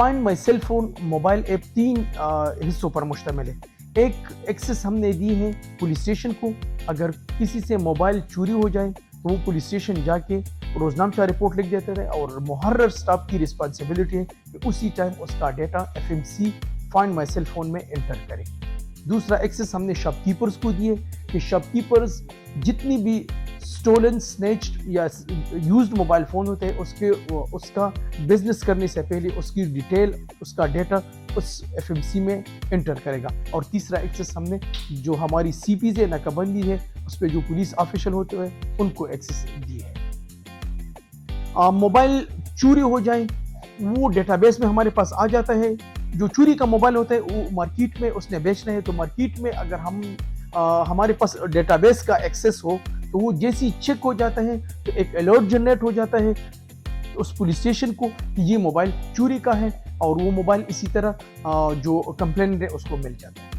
Find my cell phone mobile app 3 हिस्सों पर मुश्तमिल है। एक एक्सेस हमने दी है पुलिस स्टेशन को। अगर किसी से मोबाइल चोरी हो जाए तो वो पुलिस स्टेशन जाके रोजनामचा रिपोर्ट लिख देते थे और मुहर्रर स्टाफ की रिस्पॉन्सिबिलिटी है कि उसी टाइम उसका data FMC find my cell phone में एंटर करे। दूसरा एक्सेस हमने शॉपकीपर्स को दिए कि शॉपकीपर्स जितनी भी स्टोलन, स्नैच्ड या यूज्ड मोबाइल फ़ोन होते हैं उसका बिजनेस करने से पहले उसकी डिटेल, उसका डेटा उस FMC में एंटर करेगा। और तीसरा एक्सेस हमने जो हमारी CPs है, नाकाबंदी है, उस पर जो पुलिस ऑफिशियल होते हैं उनको एक्सेस दिए है। मोबाइल चोरी हो जाए वो डेटाबेस में हमारे पास आ जाता है। जो चोरी का मोबाइल होता है वो मार्केट में उसने बेचना है, तो मार्केट में अगर हमारे पास डेटाबेस का एक्सेस हो तो वो जैसी चेक हो जाता है तो एक अलर्ट जनरेट हो जाता है उस पुलिस स्टेशन को कि ये मोबाइल चोरी का है, और वो मोबाइल इसी तरह जो कंप्लेंट है उसको मिल जाता है।